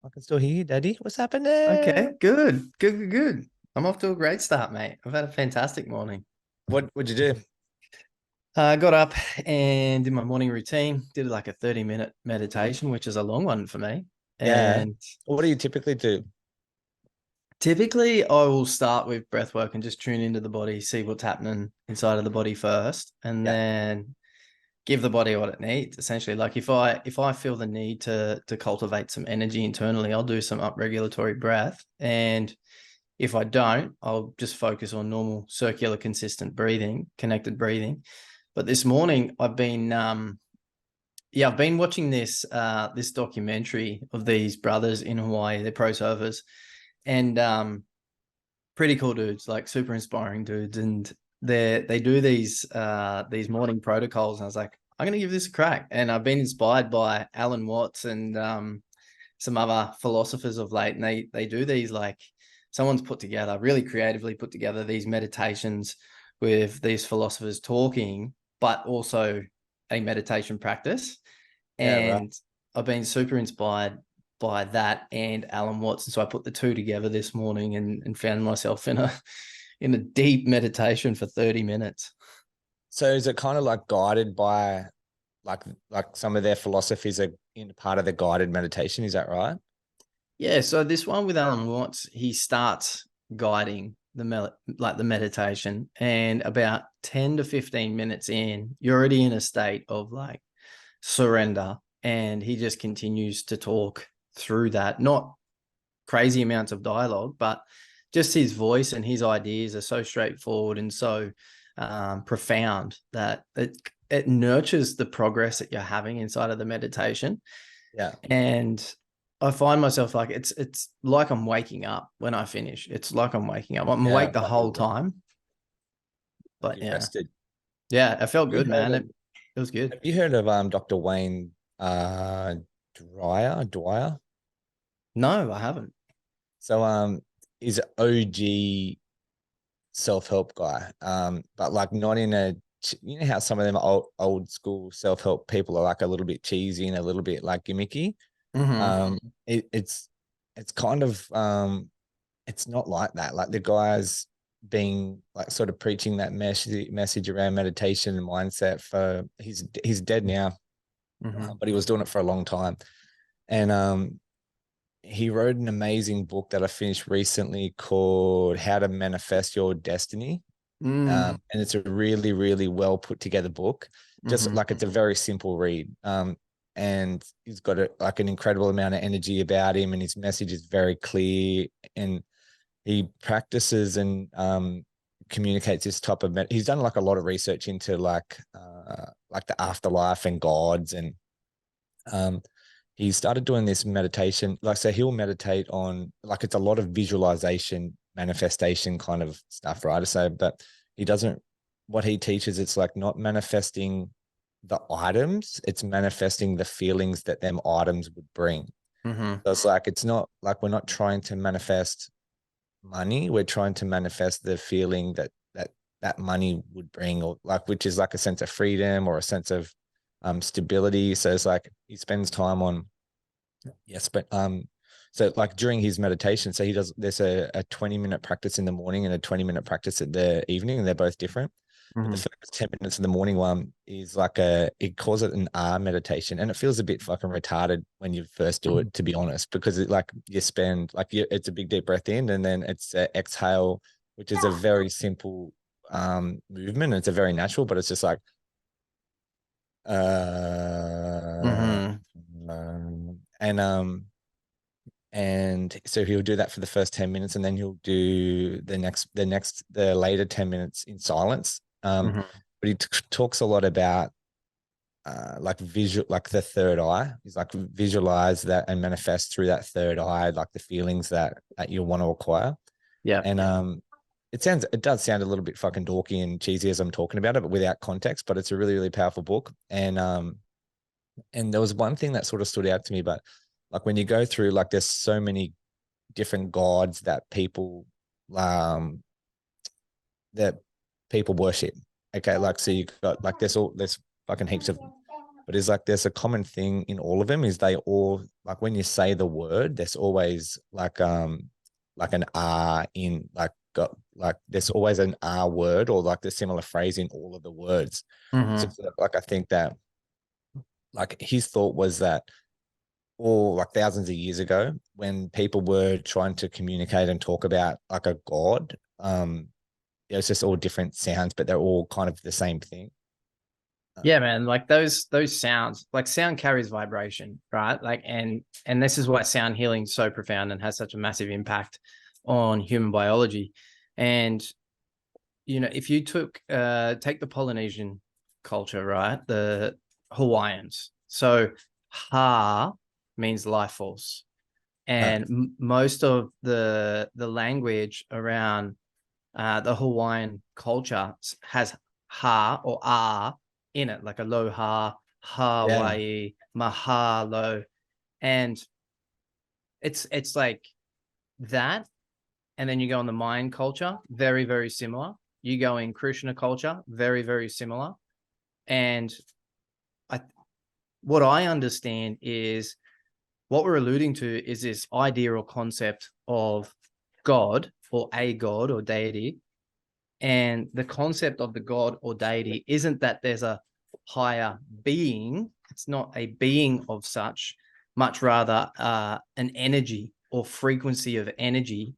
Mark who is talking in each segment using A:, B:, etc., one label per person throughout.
A: I can still hear you, Daddy. What's
B: Okay,
A: happening?
B: good. I'm off to a great start, mate. I've had a fantastic morning.
A: What'd you do?
B: I got up and did my morning routine, did like a 30-minute meditation, which is a long one for me.
A: Yeah.
B: And
A: What do you typically do?
B: typically I will start with breath work and just tune into the body, see what's happening inside of the body first, and
A: Yeah.
B: then give the body what it needs. Essentially, like if I feel the need to cultivate some energy internally, I'll do some upregulatory breath. And if I don't, I'll just focus on normal circular, consistent breathing, connected breathing. But this morning, I've been watching this documentary of these brothers in Hawaii. They're pro surfers, and pretty cool dudes, like super inspiring dudes. And they do these morning protocols, and I was like, I'm gonna give this a crack. And I've been inspired by Alan Watts and some other philosophers of late, and they do these, like, someone's put together, really creatively put together, these meditations with these philosophers talking, but also a meditation practice.
A: Yeah, right.
B: And I've been super inspired by that and Alan Watts. And so I put the two together this morning and found myself in a deep meditation for 30 minutes.
A: So is it kind of like guided by like some of their philosophies are in part of the guided meditation? Is that right?
B: Yeah, so this one with Alan Watts, he starts guiding the meditation, and about 10 to 15 minutes in, you're already in a state of like surrender, and he just continues to talk through that. Not crazy amounts of dialogue, but just his voice and his ideas are so straightforward and so profound that it nurtures the progress that you're having inside of the meditation.
A: Yeah.
B: And I find myself like it's like I'm waking up when I finish. It's like I'm waking up. I'm
A: Yeah.
B: awake the whole time.
A: Like
B: But
A: you
B: yeah,
A: rested.
B: yeah, it felt
A: You
B: good,
A: heard
B: man.
A: of
B: It was good.
A: have you heard of Dr. Wayne Dwyer?
B: No, I haven't.
A: So he's an OG self-help guy. But like not in a you know how some of them old school self-help people are like a little bit cheesy and a little bit like gimmicky.
B: Mm-hmm.
A: Um it's kind of it's not like that. Like the guy's being like sort of preaching that message around meditation and mindset for he's dead now,
B: Mm-hmm.
A: but he was doing it for a long time. And he wrote an amazing book that I finished recently called How to Manifest Your Destiny.
B: Mm-hmm.
A: And it's a really, really well put together book. Just
B: Mm-hmm.
A: like it's a very simple read. And he's got like an incredible amount of energy about him, and his message is very clear. And he practices and communicates this type of. He's done like a lot of research into like the afterlife and gods, and um, he started doing this meditation. Like, so he'll meditate on like it's a lot of visualization, manifestation kind of stuff, right? So, but he doesn't. What he teaches, it's like not manifesting the items; it's manifesting the feelings that them items would bring.
B: Mm-hmm.
A: So it's like it's not like we're not trying to manifest money; we're trying to manifest the feeling that money would bring, or like which is like a sense of freedom or a sense of stability. So it's like he spends time on yes, but so like during his meditation, so he does there's a 20-minute practice in the morning and a 20-minute practice at the evening, and they're both different. But the
B: Mm-hmm.
A: first 10 minutes of the morning one is like it calls it an R meditation. And it feels a bit fucking retarded when you first do it, to be honest, because it like you spend like it's a big deep breath in, and then it's exhale, which is a very simple movement. And it's a very natural, but it's just like, uh,
B: Mm-hmm.
A: and and so he'll do that for the first 10 minutes, and then he'll do the later 10 minutes in silence.
B: Mm-hmm.
A: But he talks a lot about like visual, like the third eye. He's like visualize that and manifest through that third eye, like the feelings that you want to acquire.
B: Yeah.
A: And it does sound a little bit fucking dorky and cheesy as I'm talking about it, but without context. But it's a really, really powerful book. And there was one thing that sort of stood out to me, but like when you go through, like there's so many different gods um that people worship. Okay, like so you got like there's fucking heaps of but it's like there's a common thing in all of them is they all like when you say the word, there's always like an R in like got like there's always an R word or like the similar phrase in all of the words. So
B: Mm-hmm.
A: like I think that like his thought was that all like thousands of years ago when people were trying to communicate and talk about like a god, it was just all different sounds, but they're all kind of the same thing.
B: Yeah, man. Like those sounds, like sound carries vibration, right? Like, and this is why sound healing is so profound and has such a massive impact on human biology. And if you take the Polynesian culture, right? The Hawaiians. So ha means life force.
A: Uh,
B: And most of the language around the Hawaiian culture has ha or ah in it, like aloha,
A: yeah.
B: Hawaii, mahalo, and it's like that. And then you go on the Mayan culture, very very similar. You go in Krishna culture, very very similar. And I, what I understand is what we're alluding to is this idea or concept of God or a God or deity. And the concept of the God or deity isn't that there's a higher being. It's not a being of such, much rather an energy or frequency of energy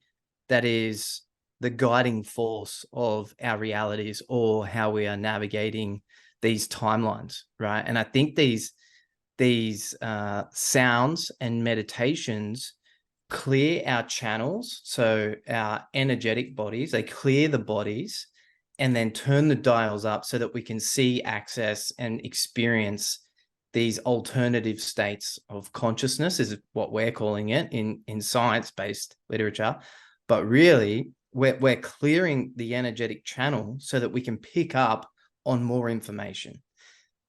B: that is the guiding force of our realities or how we are navigating these timelines, right? And I think these sounds and meditations clear our channels, so our energetic bodies, they clear the bodies and then turn the dials up so that we can see, access, and experience these alternative states of consciousness, is what we're calling it in science-based literature. But really, we're clearing the energetic channel so that we can pick up on more information.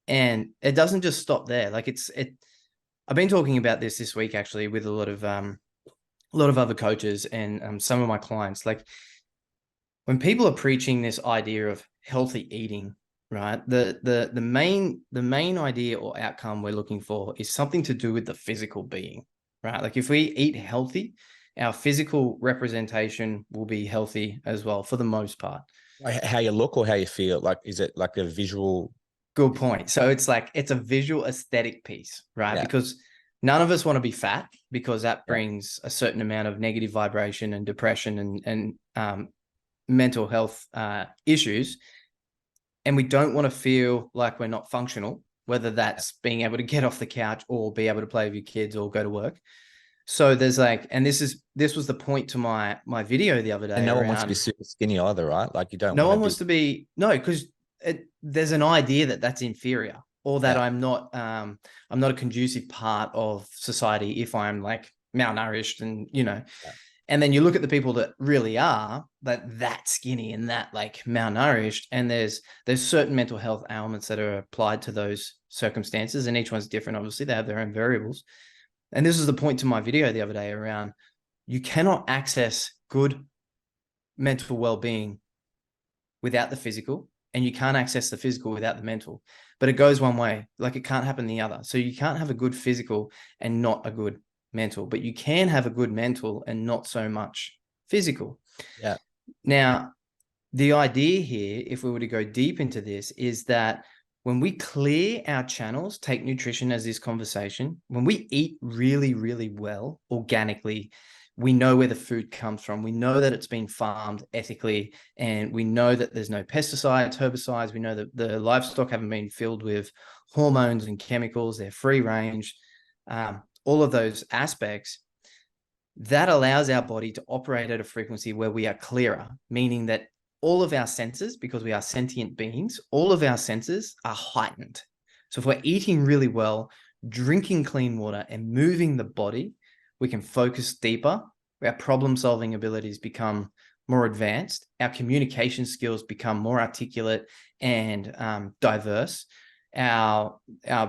B: And it doesn't just stop there. Like I've been talking about this week actually with a lot of other coaches and some of my clients. Like when people are preaching this idea of healthy eating, right? The main idea or outcome we're looking for is something to do with the physical being, right? Like if we eat healthy, our physical representation will be healthy as well for the most part.
A: Like how you look or how you feel? Like, is it like a visual?
B: Good point. So it's like it's a visual aesthetic piece, right?
A: Yeah,
B: Because none of us want to be fat because that
A: yeah.
B: brings a certain amount of negative vibration and depression and mental health issues. And we don't want to feel like we're not functional, whether that's being able to get off the couch or be able to play with your kids or go to work. So there's like, and this was the point to my video the other
A: And
B: day
A: no one wants to be
B: around
A: super skinny either, right? Like you don't
B: no
A: want to
B: one
A: be.
B: wants to be no, because there's an idea that that's inferior or that
A: Yeah,
B: I'm not a conducive part of society if I'm like malnourished and
A: yeah.
B: and then you look at the people that really are that skinny and that like malnourished, and there's certain mental health ailments that are applied to those circumstances, and each one's different. Obviously, they have their own variables. And this is the point to my video the other day around you cannot access good mental well-being without the physical, and you can't access the physical without the mental. But it goes one way, like it can't happen the other. So you can't have a good physical and not a good mental, but you can have a good mental and not so much physical.
A: Yeah.
B: Now, the idea here, if we were to go deep into this, is that when we clear our channels, take nutrition as this conversation, when we eat really, really well, organically, we know where the food comes from. We know that it's been farmed ethically, and we know that there's no pesticides, herbicides. We know that the livestock haven't been filled with hormones and chemicals. They're free range. All of those aspects, that allows our body to operate at a frequency where we are clearer, meaning that all of our senses, because we are sentient beings, all of our senses are heightened. So if we're eating really well, drinking clean water, and moving the body, we can focus deeper. Our problem-solving abilities become more advanced. Our communication skills become more articulate and diverse. Our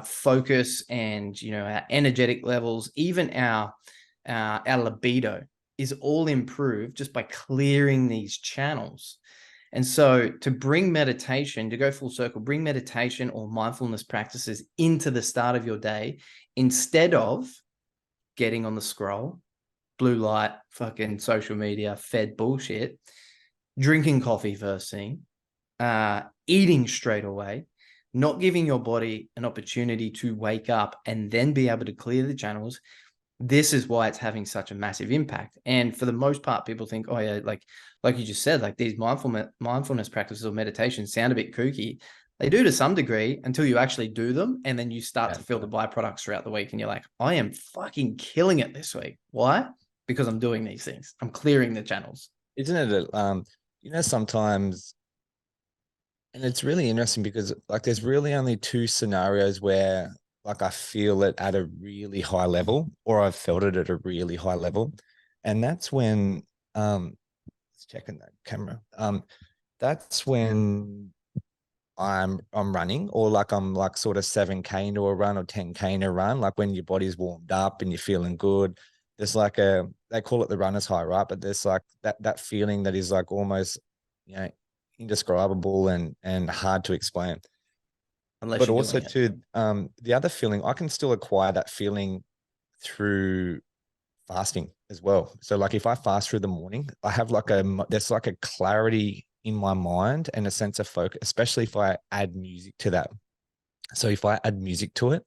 B: focus and our energetic levels, even our libido is all improved just by clearing these channels. And so to bring meditation, to go full circle, bring meditation or mindfulness practices into the start of your day instead of getting on the scroll, blue light, fucking social media, fed bullshit, drinking coffee first thing, eating straight away, not giving your body an opportunity to wake up and then be able to clear the channels. This is why it's having such a massive impact. And for the most part, people think, oh yeah, like you just said, like these mindfulness practices or meditation sound a bit kooky. They do to some degree until you actually do them. And then you start to feel the byproducts throughout the week. And you're like, I am fucking killing it this week. Why? Because I'm doing these things. I'm clearing the channels.
A: Isn't it, sometimes, and it's really interesting because like there's really only two scenarios where like I feel it at a really high level or I've felt it at a really high level. And that's when let's check in that camera. That's when I'm running, or like I'm like sort of 7K into a run or 10K into a run, like when your body's warmed up and you're feeling good. There's like they call it the runner's high, right? But there's like that feeling that is like almost, indescribable and hard to explain.
B: Unless
A: But
B: you're
A: also
B: doing it.
A: too, the other feeling, I can still acquire that feeling through fasting as well. So like if I fast through the morning, I have like there's like a clarity in my mind and a sense of focus, especially if I add music to that. So if I add music to it,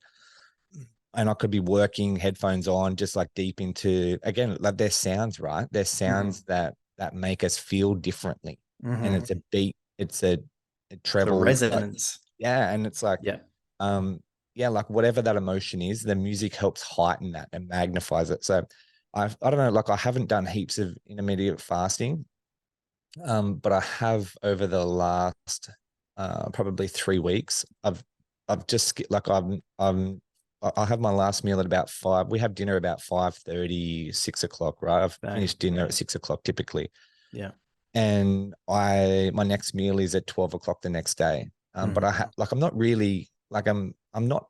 A: and I could be working headphones on, just like deep into, again, like there's sounds, right? There's sounds that make us feel differently. And it's a beat, it's a
B: The
A: treble, like,
B: resonance.
A: yeah. And it's like,
B: Yeah.
A: like whatever that emotion is, the music helps heighten that and magnifies it. So I don't know, like I haven't done heaps of intermediate fasting, but I have over the last probably 3 weeks. I've just like I have my last meal at about 5. We have dinner about 5:30, 6 o'clock, right? I've finished dinner at 6 o'clock typically.
B: Yeah.
A: And my next meal is at 12 o'clock the next day. But I'm not really like I'm not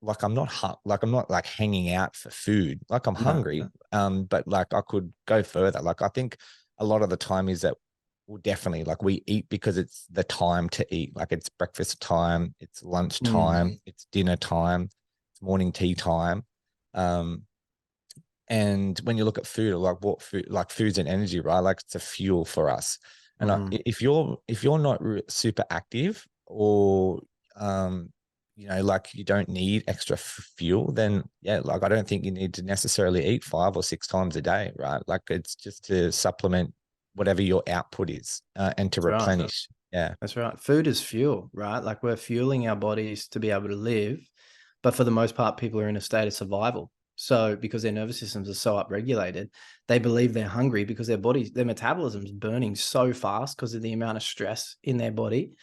A: like I'm not like hanging out for food. Like I'm hungry. But like I could go further. Like I think a lot of the time is that well, definitely like we eat because it's the time to eat. Like it's breakfast time, it's lunch time, it's dinner time, it's morning tea time. And when you look at food, like what food, like food's an energy, right? Like it's a fuel for us. And if you're not super active or like you don't need extra fuel, then yeah, like I don't think you need to necessarily eat 5 or 6 times a day, right? Like it's just to supplement whatever your output is and to replenish. Yeah,
B: that's right. Food is fuel, right? Like we're fueling our bodies to be able to live, but for the most part, people are in a state of survival. So because their nervous systems are so upregulated, they believe they're hungry because their metabolism's burning so fast because of the amount of stress in their body.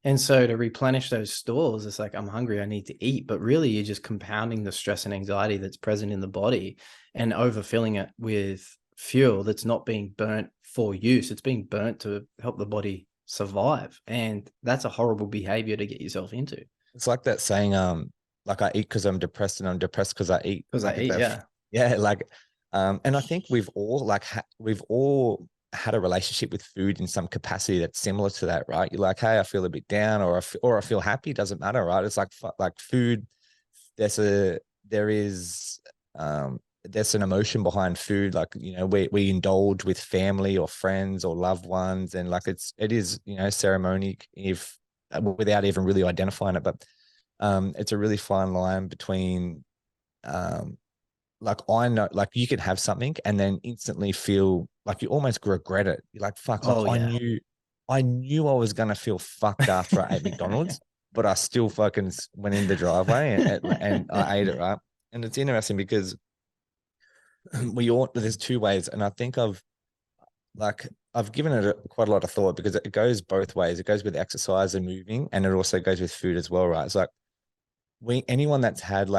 B: And so to replenish those stores, it's like, I'm hungry, I need to eat. But really, you're just compounding the stress and anxiety that's present in the body and overfilling it with fuel that's not being burnt for use. It's being burnt to help the body survive. And that's a horrible behavior to get yourself into.
A: it's like that saying, like I eat because I'm depressed and I'm depressed because I eat.
B: Because I
A: Like
B: eat, yeah.
A: yeah, like, and I think we've all like we've all had a relationship with food in some capacity that's similar to that, right? You're like, hey, I feel a bit down, or I feel happy. It doesn't matter, right? It's like food. There is there's an emotion behind food. Like we indulge with family or friends or loved ones, and like it is ceremony if without even really identifying it, but it's a really fine line between like I know, like you could have something and then instantly feel like you almost regret it. You're like, fuck, like
B: Oh, yeah.
A: I knew I was gonna feel fucked after I ate McDonald's, but I still fucking went in the driveway and I ate it, right? And it's interesting because there's two ways, and I think I've given it quite a lot of thought because it goes both ways. It goes with exercise and moving, and it also goes with food as well, right? It's like anyone that's had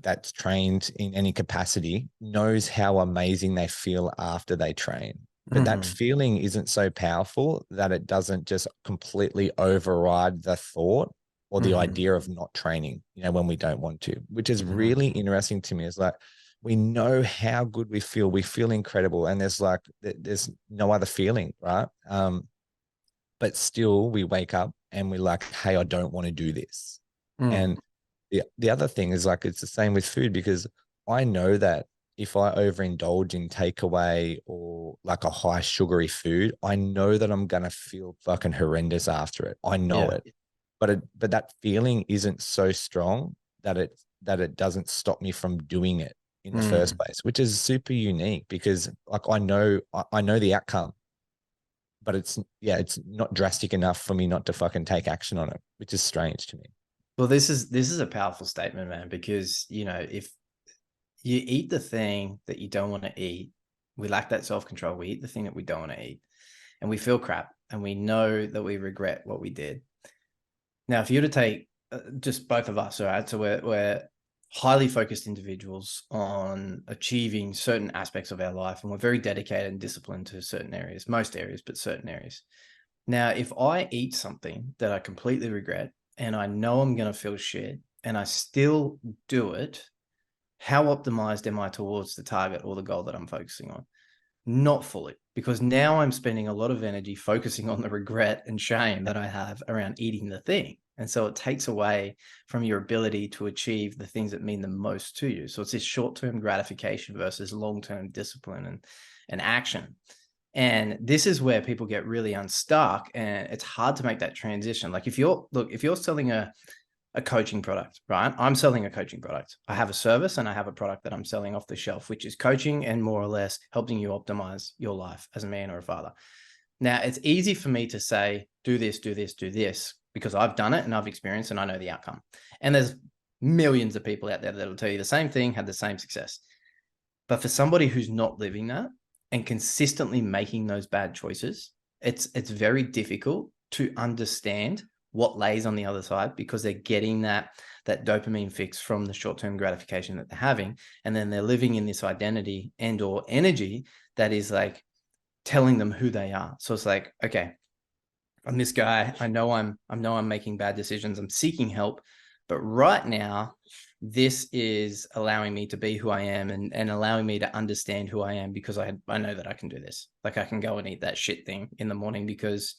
A: that's trained in any capacity knows how amazing they feel after they train. But that feeling isn't so powerful that it doesn't just completely override the thought or the idea of not training, when we don't want to, which is really interesting to me. Is like, we know how good we feel. We feel incredible. And there's no other feeling, right? but still we wake up and we're like, hey, I don't want to do this.
B: Mm.
A: And the other thing is like, it's the same with food, because I know that if I overindulge in takeaway or like a high sugary food, I know that I'm gonna feel fucking horrendous after it. I know
B: Yeah.
A: it. But that feeling isn't so strong that it doesn't stop me from doing it in the first
B: Mm.
A: place, which is super unique, because like I know the outcome, but it's not drastic enough for me not to fucking take action on it, which is strange to me.
B: Well, this is a powerful statement, man, because if you eat the thing that you don't want to eat, we lack that self-control. We eat the thing that we don't want to eat, and we feel crap, and we know that we regret what we did. Now, if you were to take just both of us, all right, so we're highly focused individuals on achieving certain aspects of our life, and we're very dedicated and disciplined to certain areas, most areas, but certain areas. Now, if I eat something that I completely regret and I know I'm going to feel shit and I still do it, how optimized am I towards the target or the goal that I'm focusing on? Not fully, because now I'm spending a lot of energy focusing on the regret and shame that I have around eating the thing. And so it takes away from your ability to achieve the things that mean the most to you. So it's this short-term gratification versus long-term discipline and action. And this is where people get really unstuck, and it's hard to make that transition. Like if you're selling a coaching product, right? I'm selling a coaching product. I have a service and I have a product that I'm selling off the shelf, which is coaching and more or less helping you optimize your life as a man or a father. Now, it's easy for me to say, do this, do this, do this, because I've done it and I've experienced and I know the outcome. And there's millions of people out there that'll tell you the same thing, had the same success. But for somebody who's not living that and consistently making those bad choices, it's very difficult to understand what lays on the other side, because they're getting that dopamine fix from the short-term gratification that they're having, and then they're living in this identity and or energy that is like telling them who they are. So it's like, okay, I'm this guy. I know I'm making bad decisions. I'm seeking help, but right now, this is allowing me to be who I am, and allowing me to understand who I am, because I know that I can do this. Like I can go and eat that shit thing in the morning because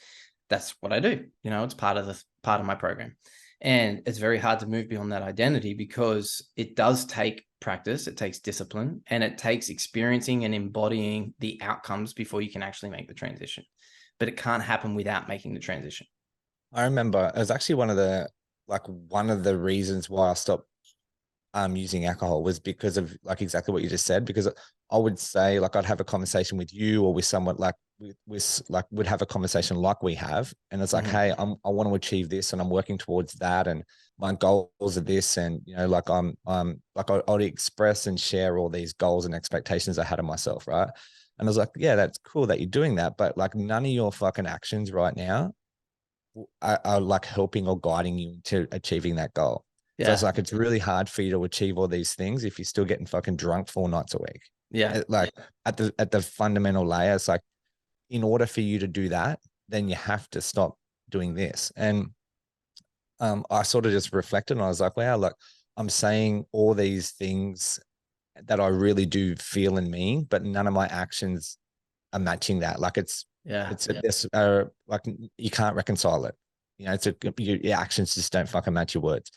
B: that's what I do. It's part of my program. And it's very hard to move beyond that identity, because it does take practice, it takes discipline, and it takes experiencing and embodying the outcomes before you can actually make the transition. But it can't happen without making the transition.
A: I remember it was actually one of the reasons why I stopped using alcohol was because of like exactly what you just said. Because I would say, like, I'd have a conversation with you or with someone, like with like would have a conversation like we have, and it's like,
B: Mm-hmm.
A: hey, I want to achieve this and I'm working towards that, and my goals are this, and like I'm like I'd express and share all these goals and expectations I had of myself, right? And I was like, yeah, that's cool that you're doing that, but like none of your fucking actions right now are like helping or guiding you to achieving that goal. So it's
B: Yeah.
A: like, it's really hard for you to achieve all these things if you're still getting fucking drunk 4 nights a week.
B: Yeah.
A: Like at the fundamental layer, it's like, in order for you to do that, then you have to stop doing this. And I sort of just reflected and I was like, wow, look, I'm saying all these things that I really do feel and mean, but none of my actions are matching that. Like
B: Yeah.
A: it's like you can't reconcile it. Your actions just don't fucking match your words.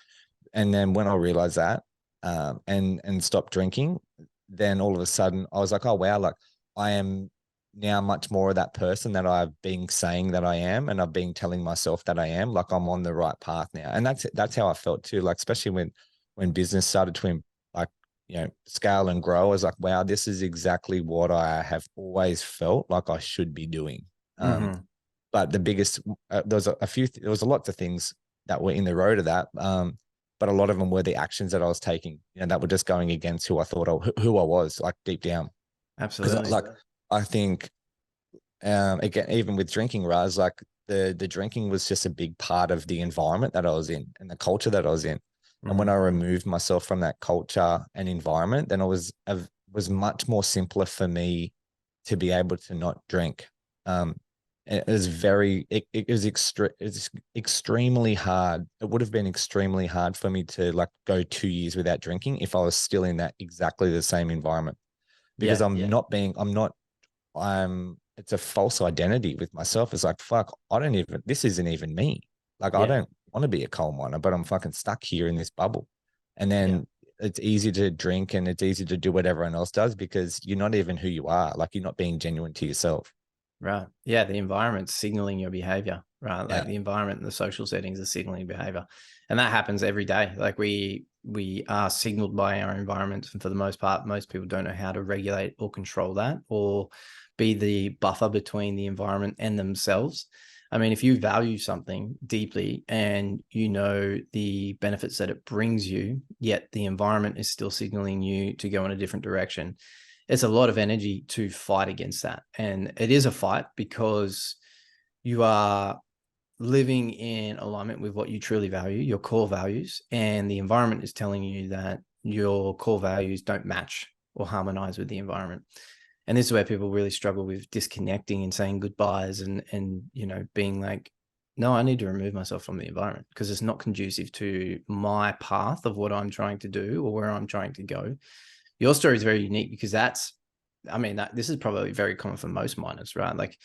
A: And then when I realized that, and stopped drinking, then all of a sudden I was like, oh wow, like I am now much more of that person that I've been saying that I am, and I've been telling myself that I am. Like I'm on the right path now, and that's how I felt too. Like especially when business started to like scale and grow, I was like, wow, this is exactly what I have always felt like I should be doing.
B: Mm-hmm.
A: But the biggest there was a lots of things that were in the road of that. But a lot of them were the actions that I was taking, that were just going against who I thought who I was, like deep down. Because
B: Absolutely.
A: like I think, again, even with drinking, Raz, like the drinking was just a big part of the environment that I was in and the culture that I was in. And when
B: Mm-hmm.
A: I removed myself from that culture and environment, then it was much more simpler for me to be able to not drink. It was it's extremely hard. It would have been extremely hard for me to like go 2 years without drinking if I was still in that exactly the same environment, because
B: Yeah.
A: I'm not it's a false identity with myself. It's like, fuck, this isn't even me. Like, I
B: Yeah.
A: don't want to be a coal miner, but I'm fucking stuck here in this bubble. And
B: Yeah.
A: then it's easy to drink and it's easy to do what everyone else does because you're not even who you are. Like, you're not being genuine to yourself.
B: Right. Yeah. The environment's signaling your behavior, right? Like
A: Yeah.
B: the environment and the social settings are signaling behavior. And that happens every day. Like we are signaled by our environment. And for the most part, most people don't know how to regulate or control that or be the buffer between the environment and themselves. I mean, if you value something deeply and you know the benefits that it brings you, yet the environment is still signaling you to go in a different direction, it's a lot of energy to fight against that. And it is a fight because you are living in alignment with what you truly value, your core values, and the environment is telling you that your core values don't match or harmonize with the environment. And this is where people really struggle with disconnecting and saying goodbyes and being like, no, I need to remove myself from the environment because it's not conducive to my path of what I'm trying to do or where I'm trying to go. Your story is very unique because this is probably very common for most miners, right? Like,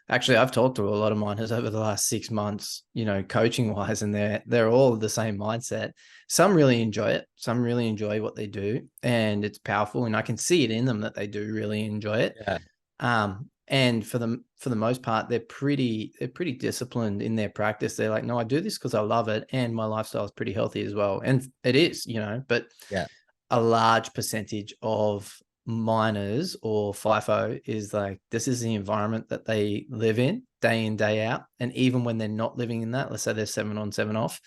B: actually, I've talked to a lot of miners over the last 6 months, coaching wise, and they're all the same mindset. Some really enjoy it. Some really enjoy what they do, and it's powerful. And I can see it in them that they do really enjoy it.
A: Yeah.
B: And for the most part, they're pretty disciplined in their practice. They're like, no, I do this because I love it, and my lifestyle is pretty healthy as well. And it is, but
A: Yeah.
B: a large percentage of miners or FIFO is like, this is the environment that they live in, day out. And even when they're not living in that, let's say they're 7 on, 7 off,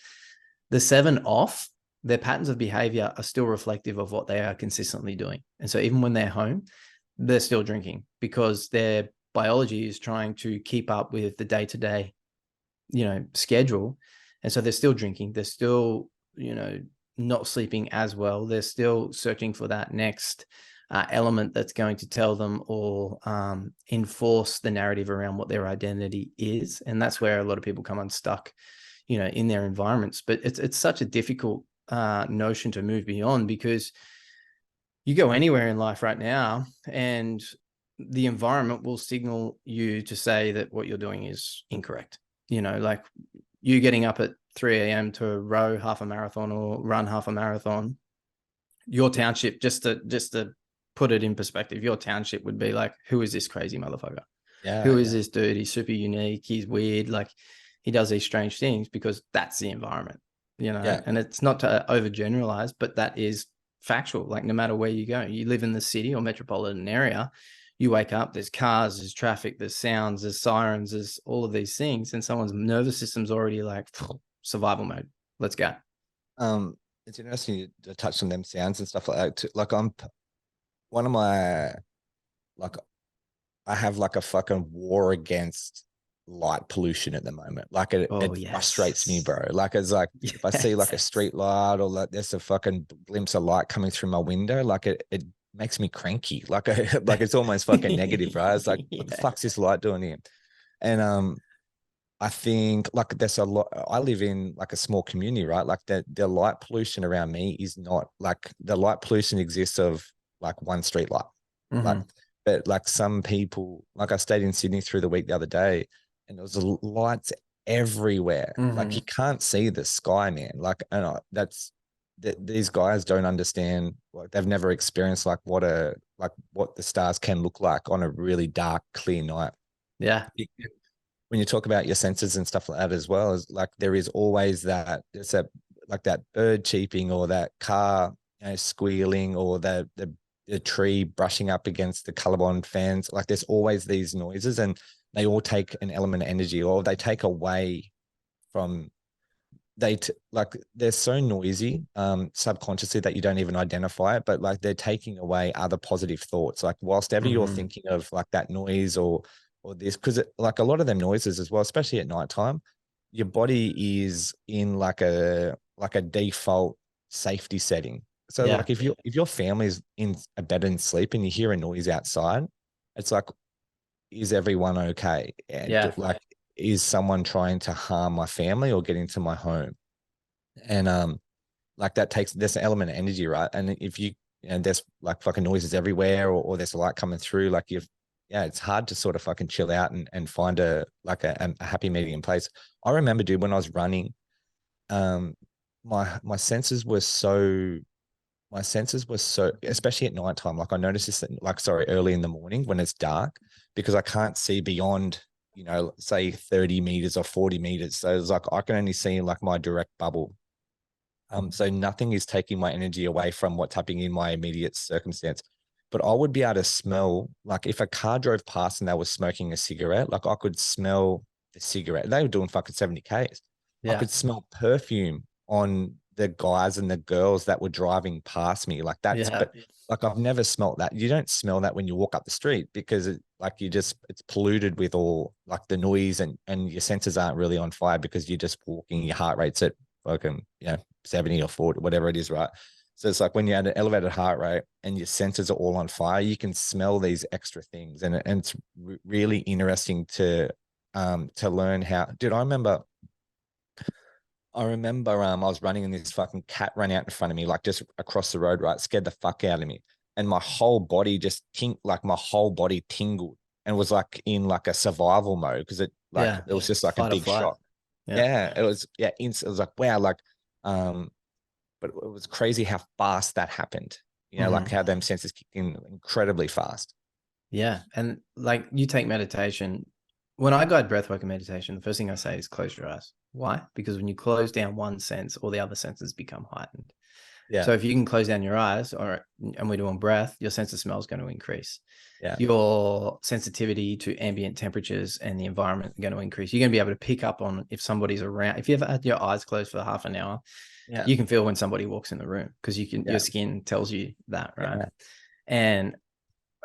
B: the 7 off, their patterns of behavior are still reflective of what they are consistently doing. And so even when they're home, they're still drinking because their biology is trying to keep up with the day-to-day, schedule. And so they're still drinking. They're still, not sleeping as well. They're still searching for that next element that's going to tell them or enforce the narrative around what their identity is. And that's where a lot of people come unstuck, in their environments. But it's such a difficult notion to move beyond because you go anywhere in life right now and the environment will signal you to say that what you're doing is incorrect. Like you getting up at 3 a.m. to row half a marathon or run half a marathon, your township, just to put it in perspective, your township would be like, who is this crazy motherfucker?
A: Yeah.
B: Who is
A: Yeah.
B: this dude? He's super unique. He's weird. Like he does these strange things because that's the environment,
A: Yeah.
B: and it's not to overgeneralize, but that is factual. Like no matter where you go, you live in the city or metropolitan area, you wake up, there's cars, there's traffic, there's sounds, there's sirens, there's all of these things. And someone's nervous system's already like survival mode. Let's go.
A: It's interesting to touch on them sounds and stuff like that too. Like one of my like I have like a fucking war against light pollution at the moment. Like
B: Oh,
A: it frustrates me,
B: yes.
A: bro. Like it's like if I see like a
B: Yes.
A: street light or like there's a fucking glimpse of light coming through my window, like it makes me cranky. Like like it's almost fucking negative, right? It's like what the
B: Yeah.
A: fuck's this light doing here? And I think like there's a lot. I live in like a small community, right? Like the light pollution around me is not like the light pollution exists of like one street light, like
B: Mm-hmm.
A: but like some people, like I stayed in Sydney through the week the other day, and there was lights everywhere. Like
B: Mm-hmm.
A: you can't see the sky, man. Like and that's that these guys don't understand. Like they've never experienced like what the stars can look like on a really dark, clear night
B: Yeah.
A: when you talk about your senses and stuff like that as well, is like there is always that there's a like that bird cheeping or that car squealing or the tree brushing up against the colorbond fans. Like there's always these noises and they all take an element of energy or they take away from like they're so noisy subconsciously that you don't even identify it, but like they're taking away other positive thoughts. Like whilst ever you're
B: Mm-hmm.
A: thinking of like that noise or this, because like a lot of them noises as well, especially at nighttime, your body is in like a default safety setting. So
B: Yeah.
A: like if your family is in a bed and sleep and you hear a noise outside, it's like, is everyone okay? And
B: Yeah.
A: like, is someone trying to harm my family or get into my home? And like that takes there's an element of energy, right? And if you and there's like fucking noises everywhere or there's light coming through, like yeah, it's hard to sort of fucking chill out and find a happy medium place. I remember, dude, when I was running, um, my senses were so especially at nighttime. Like I noticed this like sorry, early in the morning when it's dark, because I can't see beyond, say 30 meters or 40 meters. So it's like I can only see like my direct bubble. So nothing is taking my energy away from what's happening in my immediate circumstance. But I would be able to smell, like if a car drove past and they were smoking a cigarette, like I could smell the cigarette. They were doing fucking 70 Ks. I
B: Yeah.
A: could smell perfume on the guys and the girls that were driving past me. Like that's,
B: Yeah.
A: but like I've never smelt that. You don't smell that when you walk up the street because it's polluted with all like the noise, and your senses aren't really on fire because you're just walking, your heart rate's at fucking, 70 or 40, whatever it is, right? So it's like when you're at an elevated heart rate and your senses are all on fire, you can smell these extra things, and it's really interesting to learn how. Dude, I was running and this fucking cat ran out in front of me, like just across the road, right? Scared the fuck out of me. And my whole body my whole body tingled and was like in like a survival mode because
B: Yeah.
A: it was just like a
B: Fight or
A: big
B: flight.
A: shock.
B: Yeah.
A: Yeah, it was, yeah, it was like, wow, um, but it was crazy how fast that happened. Like
B: Mhm.
A: how them senses kicked in incredibly fast.
B: Yeah. And like you take meditation, when I guide breathwork and meditation, the first thing I say is close your eyes. Why? Because when you close down one sense, all the other senses become heightened.
A: Yeah,
B: So if you can close down your eyes, and we're doing breath, your sense of smell is going to increase.
A: yeah,
B: Your sensitivity to ambient temperatures and the environment are going to increase. You're going to be able to pick up on if somebody's around. If you ever had your eyes closed for half an hour,
A: yeah,
B: you can feel when somebody walks in the room because your
A: yeah,
B: skin tells you that, right?
A: yeah,
B: And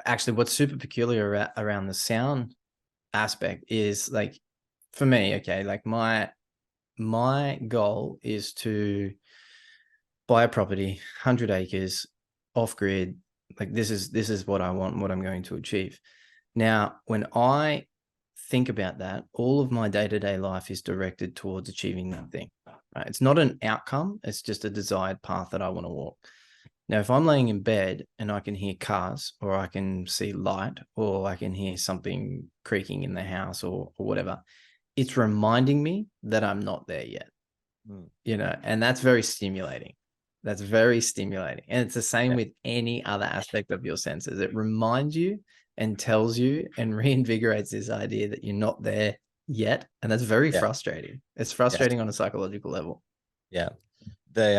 B: actually, what's super peculiar around the sound aspect is like, for me, okay, like my goal is to buy a property, 100 acres, off grid. Like this is what I want, what I'm going to achieve. Now, when I think about that, all of my day-to-day life is directed towards achieving that thing. Right? It's not an outcome, it's just a desired path that I want to walk. Now, if I'm laying in bed and I can hear cars, or I can see light, or I can hear something creaking in the house, or whatever, it's reminding me that I'm not there yet,
A: mm,
B: and that's very stimulating. That's very stimulating. And it's the same
A: yeah,
B: with any other aspect of your senses. It reminds you and tells you and reinvigorates this idea that you're not there yet. And that's very
A: yeah,
B: frustrating. It's
A: yes,
B: frustrating on a psychological level.
A: yeah. They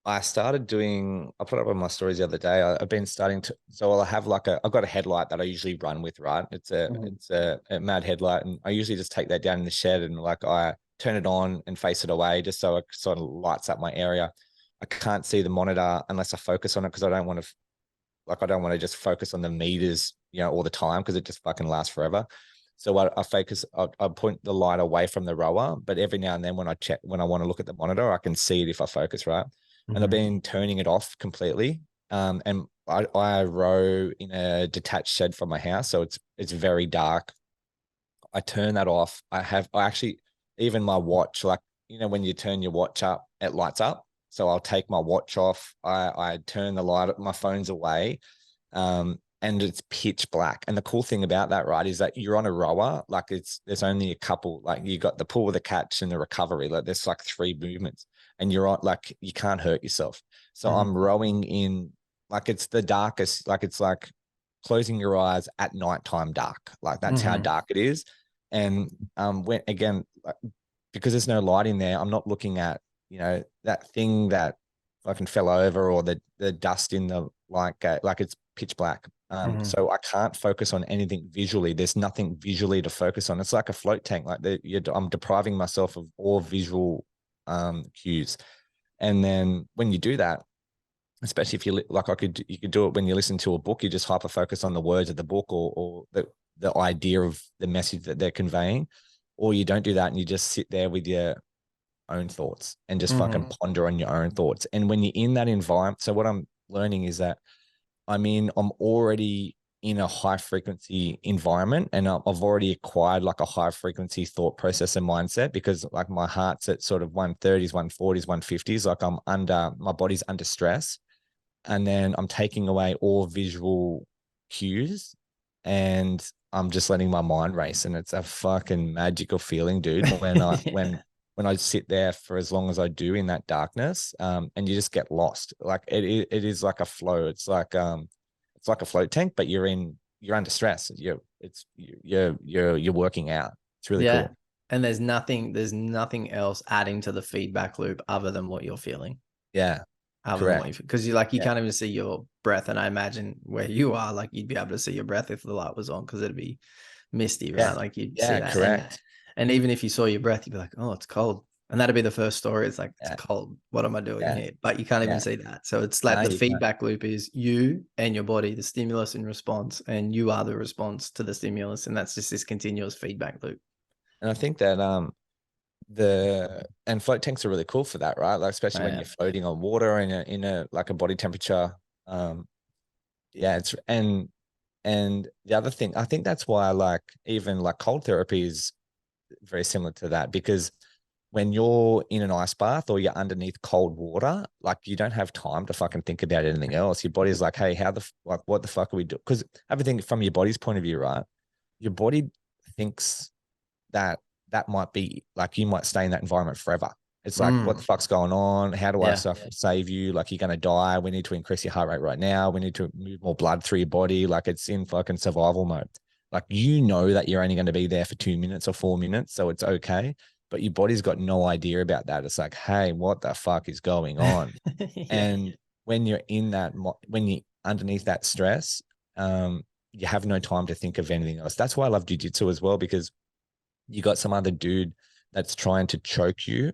A: I started doing, I put up on my stories the other day. I've been starting to, so I'll have I've got a headlight that I usually run with, right?
B: Mhm.
A: It's a mad headlight. And I usually just take that down in the shed and like I turn it on and face it away just so it sort of lights up my area. I can't see the monitor unless I focus on it because I don't want to just focus on the meters, all the time because it just fucking lasts forever. So I point the light away from the rower, but every now and then when I want to look at the monitor, I can see it if I focus, right? And I've
B: Mhm.
A: been turning it off completely. And I row in a detached shed from my house, so it's very dark. I turn that off. I actually, even my watch, like, when you turn your watch up, it lights up. So I'll take my watch off. I turn the light, my phone's away. And it's pitch black. And the cool thing about that, right, is that you're on a rower. Like there's only a couple, like you got the pull, the catch, and the recovery. Like there's like three movements, and you're on, like, you can't hurt yourself. So
B: Mhm.
A: I'm rowing in, like it's the darkest, like it's like closing your eyes at nighttime dark. Like that's how
B: Mhm.
A: dark it is. And when again, like, because there's no light in there, I'm not looking at, that thing that fucking fell over, or the dust in the, like it's pitch black.
B: Mhm.
A: So I can't focus on anything visually. There's nothing visually to focus on. It's like a float tank. Like I'm depriving myself of all visual cues. And then when you do that, especially if like you could do it when you listen to a book, you just hyper focus on the words of the book, or the idea of the message that they're conveying, or you don't do that and you just sit there with your own thoughts and just fucking
B: Mhm.
A: ponder on your own thoughts. And when you're in that environment, so what I'm learning is that I'm already in a high frequency environment, and I've already acquired like a high frequency thought process and mindset, because like my heart's at sort of 130s, 140s, 150s. Like my body's under stress, and then I'm taking away all visual cues, and I'm just letting my mind race, and it's a fucking magical feeling, dude. When I
B: Yeah.
A: when I sit there for as long as I do in that darkness, and you just get lost. Like it is like a flow. It's like a float tank, but you're under stress. You're working out. It's really
B: Yeah.
A: cool.
B: And there's nothing else adding to the feedback loop other than what you're feeling.
A: Yeah,
B: Other than what you,
A: correct.
B: because you like, you
A: Yeah,
B: can't even see your breath. And I imagine where you are, like you'd be able to see your breath if the light was on, because it'd be misty, right?
A: yeah,
B: Like you'd see
A: yeah,
B: that.
A: correct.
B: And even if you saw your breath, you'd be like, oh, it's cold. And that'd be the first story. It's like, it's
A: Yeah,
B: cold. What am I doing
A: yeah,
B: here? But you can't even
A: yeah.
B: see that. So it's
A: No,
B: like the
A: you can't.
B: feedback loop is you and your body, the stimulus and response, and you are the response to the stimulus. And that's just this continuous feedback loop.
A: And I think that the and float tanks are really cool for that, right? Like especially when
B: Yeah.
A: you're floating on water in a like a body temperature. Yeah, it's and the other thing, I think that's why like even like cold therapy is very similar to that, because when you're in an ice bath or you're underneath cold water, like you don't have time to fucking think about anything else. Your body's like, hey, like what the fuck are we doing? Because everything from your body's point of view, right? Your body thinks that that might be like you might stay in that environment forever. It's like, what the
B: Mm.
A: fuck's going on? How do I
B: Yeah.
A: save you? Like, you're going to die. We need to increase your heart rate right now. We need to move more blood through your body. Like, it's in fucking survival mode. Like, you know that you're only going to be there for 2 minutes or 4 minutes. So it's okay. But your body's got no idea about that. It's like, hey, what the fuck is going on?
B: Yeah.
A: And when you're in that, when you're underneath that stress, you have no time to think of anything else. That's why I love jujitsu as well, because you got some other dude that's trying to choke you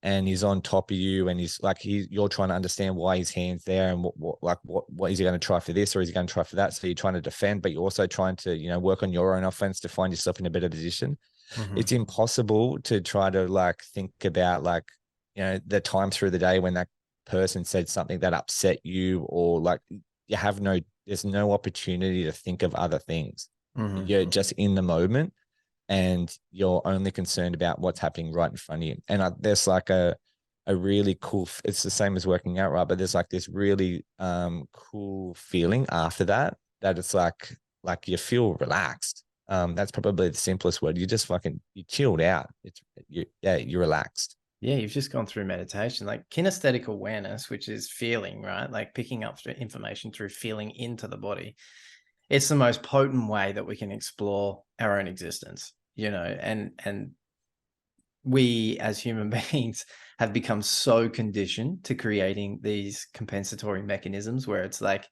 A: and he's on top of you and he's like you're trying to understand why his hands there and what is he going to try for this or is he going to try for that, so you're trying to defend but you're also trying to work on your own offense to find yourself in a better position. It's
B: Mhm.
A: impossible to try to like think about like the time through the day when that person said something that upset you, or like you have no there's no opportunity to think of other things.
B: Mhm.
A: You're just in the moment and you're only concerned about what's happening right in front of you. And there's like a really cool. It's the same as working out, right? But there's like this really cool feeling after that it's like you feel relaxed. That's probably the simplest word. You just fucking you chilled out. You're relaxed.
B: Yeah, you've just gone through meditation, like kinesthetic awareness, which is feeling, right? Like picking up information through feeling into the body. It's the most potent way that we can explore our own existence, and we as human beings have become so conditioned to creating these compensatory mechanisms where it's like,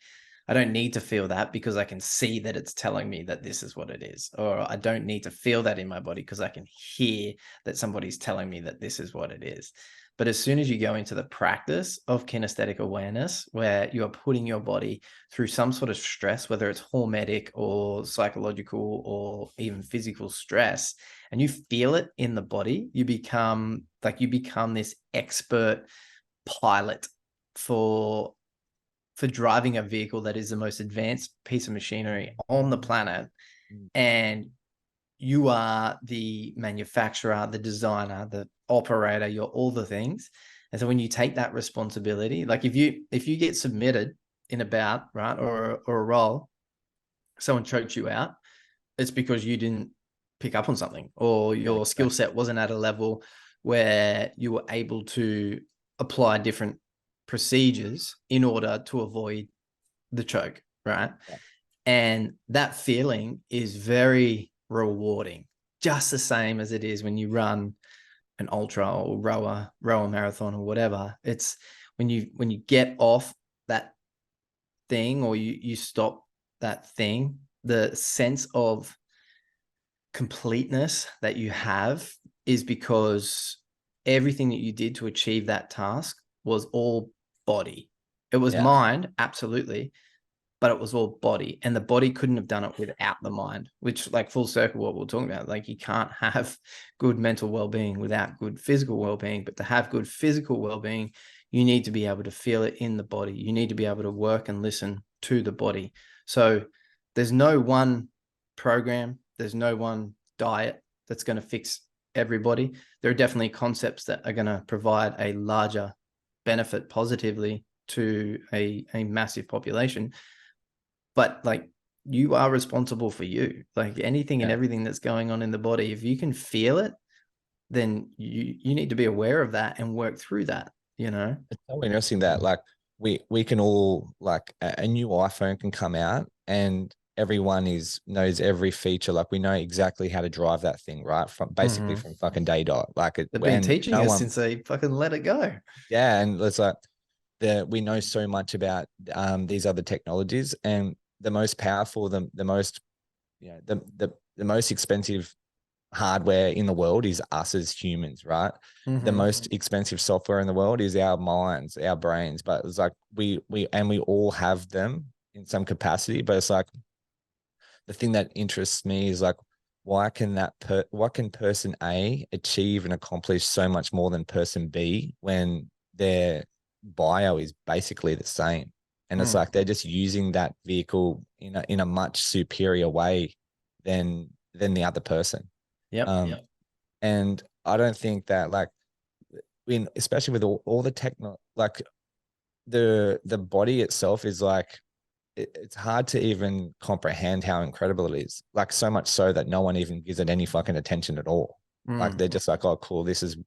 B: I don't need to feel that because I can see that it's telling me that this is what it is. Or I don't need to feel that in my body because I can hear that somebody's telling me that this is what it is. But as soon as you go into the practice of kinesthetic awareness, where you are putting your body through some sort of stress, whether it's hormetic or psychological or even physical stress, and you feel it in the body, you become this expert pilot for driving a vehicle that is the most advanced piece of machinery on the planet.
A: Mm.
B: And you are the manufacturer, the designer, the operator, you're all the things. And so when you take that responsibility, like if you get submitted in a bout, right, or a role, someone choked you out, it's because you didn't pick up on something, or
A: Yeah,
B: your skill
A: correct.
B: set wasn't at a level where you were able to apply different procedures in order to avoid the choke, right?
A: Yeah.
B: And that feeling is very rewarding, just the same as it is when you run an ultra or row a marathon or whatever. It's when you get off that thing, or you stop that thing, the sense of completeness that you have is because everything that you did to achieve that task was all body. It was
A: Yeah.
B: mind, absolutely, but it was all body. And the body couldn't have done it without the mind, which, like, full circle what we're talking about. Like, you can't have good mental well-being without good physical well-being. But to have good physical well-being, you need to be able to feel it in the body. You need to be able to work and listen to the body. So there's no one program, there's no one diet that's going to fix everybody. There are definitely concepts that are going to provide a larger benefit positively to a massive population. But like you are responsible for you. Like anything and
A: Yeah.
B: everything that's going on in the body, if you can feel it, then you need to be aware of that and work through that, you know?
A: It's so interesting that like we can all like a new iPhone can come out and everyone is knows every feature. Like we know exactly how to drive that thing, right? From basically
B: Mhm.
A: from fucking day dot. Like it
B: They've been
A: and
B: teaching
A: no
B: us
A: one,
B: since they fucking let it go.
A: yeah, and it's like we know so much about these other technologies and the most powerful, the most the most expensive hardware in the world is us as humans, right? The
B: Mhm.
A: most expensive software in the world is our minds, our brains. But it's like we all have them in some capacity. But it's like the thing that interests me is like why can person A achieve and accomplish so much more than person B when their bio is basically the same? And it's
B: Mm.
A: like they're just using that vehicle in a much superior way than the other person.
B: Yep.
A: Yep. And I don't think that like especially with all the techno like the body itself is like it's hard to even comprehend how incredible it is. Like so much so that no one even gives it any fucking attention at all. Like
B: Mm.
A: they're just like, oh, cool, this is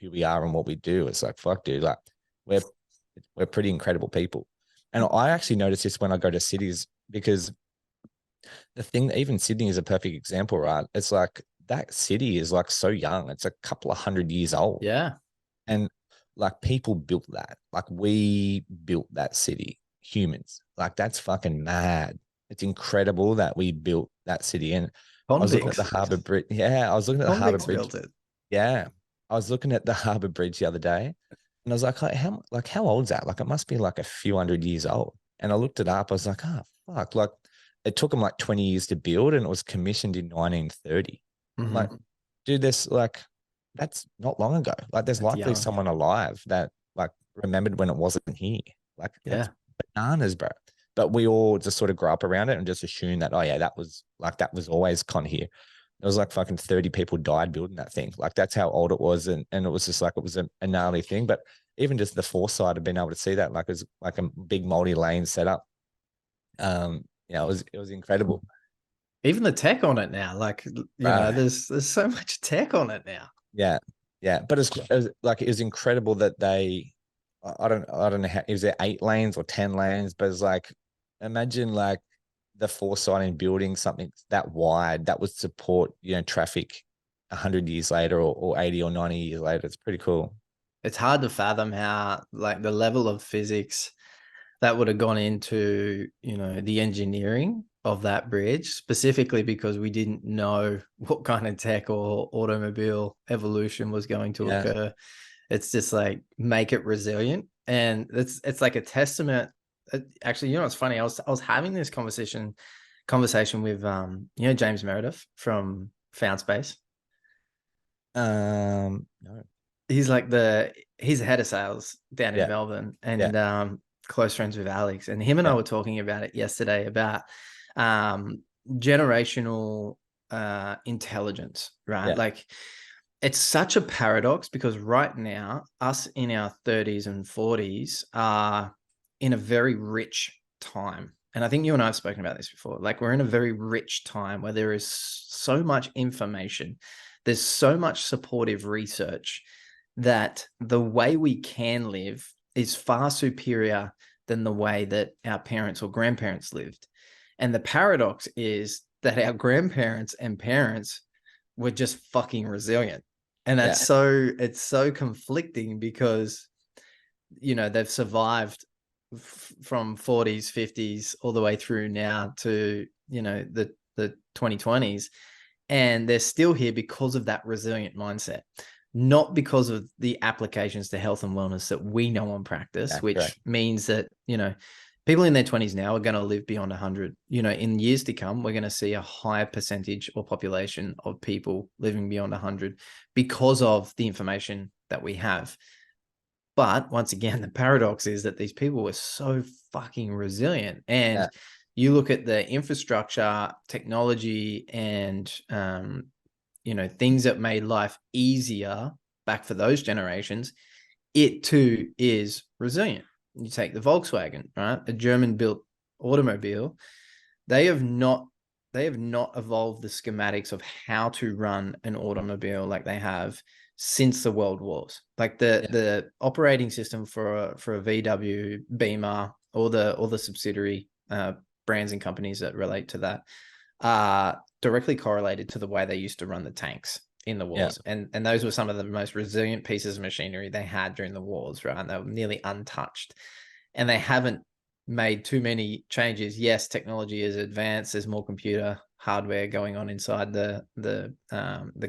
A: who we are and what we do. It's like, fuck, dude, like we're we're pretty incredible people. And I actually notice this when I go to cities because the thing, even Sydney is a perfect example, right? It's like that city is like so young. It's a couple of 100 years old.
B: Yeah.
A: And like people built that. Like we built that city, humans. Like that's fucking mad. It's incredible that we built that city. And I was looking at the
B: Convicts.
A: Harbour Bridge. Yeah, I was looking at the Harbour
B: Convicts
A: Bridge.
B: built it.
A: Yeah. I was looking at the Harbour Bridge the other day and I was like how old is that? Like it must be like a few 100 years old. And I looked it up. I was like, oh fuck. Like it took them like 20 years to build and it was commissioned in 1930. I'm like,
B: Mhm.
A: dude, this like that's not long ago. Like there's
B: That's
A: likely
B: young.
A: someone alive that like remembered when it wasn't here. Like that's
B: Yeah.
A: bananas, bro. But we all just sort of grew up around it and just assume that, oh yeah, that was always con here. It was like fucking 30 people died building that thing. Like that's how old it was. And it was just like it was a gnarly thing. But even just the foresight of being able to see that, like it was like a big multi-lane setup. It was incredible.
B: Even the tech on it now, like
A: Right.
B: there's so much tech on it now.
A: Yeah, yeah, but it's like it was incredible that I don't know how is there 8 lanes or 10 lanes, but it's like imagine like the foresight in building something that wide that would support traffic 100 years later or 80 or 90 years later. It's pretty cool.
B: It's hard to fathom how like the level of physics that would have gone into, the engineering of that bridge, specifically because we didn't know what kind of tech or automobile evolution was going to
A: Yeah,
B: occur. It's just like make it resilient. And it's like a testament. Actually, it's funny. I was having this conversation with James Meredith from Found Space.
A: no,
B: He's like he's the head of sales down in
A: yeah,
B: Melbourne
A: yeah,
B: and close friends with Alex. And him and I
A: yeah,
B: were talking about it yesterday about generational intelligence, right?
A: yeah,
B: Like it's such a paradox because right now, us in our 30s and 40s are in a very rich time. And I think you and I have spoken about this before. Like we're in a very rich time where there is so much information, there's so much supportive research that the way we can live is far superior than the way that our parents or grandparents lived. And the paradox is that our grandparents and parents were just fucking resilient. And
A: yeah,
B: it's so conflicting because they've survived from 40s, 50s all the way through now to the 2020s, and they're still here because of that resilient mindset, not because of the applications to health and wellness that we know and practice,
A: yeah,
B: which
A: correct.
B: means that people in their 20s now are going to live beyond 100. In years to come, we're going to see a higher percentage or population of people living beyond 100 because of the information that we have. But once again, the paradox is that these people were so fucking resilient.
A: Yeah,
B: And you look at the infrastructure, technology, and things that made life easier back for those generations, it too is resilient. You take the Volkswagen, right? A German built automobile they have not evolved the schematics of how to run an automobile like they have since the World Wars. Like
A: Yeah.
B: the operating system for a VW, Beamer, all the subsidiary brands and companies that relate to that are directly correlated to the way they used to run the tanks in the
A: Yeah.
B: wars. And those were some of the most resilient pieces of machinery they had during the wars, right? And they were nearly untouched. And they haven't made too many changes. Yes, technology is advanced. There's more computer hardware going on inside the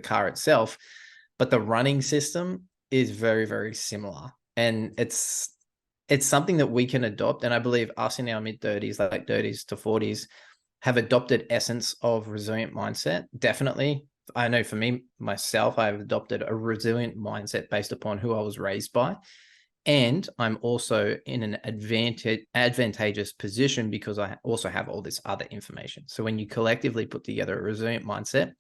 B: car itself, but the running system is very, very similar. And it's something that we can adopt. And I believe us in our mid-30s, like 30s to 40s, have adopted essence of resilient mindset. Definitely. I know for me, myself, I've adopted a resilient mindset based upon who I was raised by. And I'm also in an advantageous position because I also have all this other information. So when you collectively put together a resilient mindset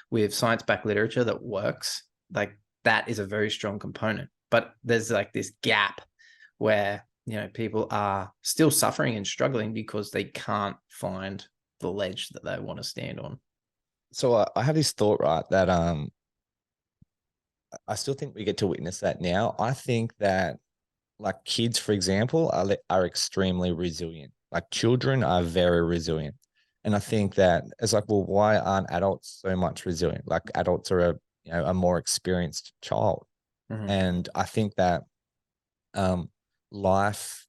B: with science-backed literature that works, like that is a very strong component. But there's like this gap where, you know, people are still suffering and struggling because they can't find the ledge that they want to stand on.
A: So I have this thought, right, that I still think we get to witness that now. I think that like kids, for example, are extremely resilient. Like children are very resilient. And I think that it's like, well, why aren't adults so much resilient? Like adults are a more experienced child.
B: Mm-hmm.
A: And I think that um, life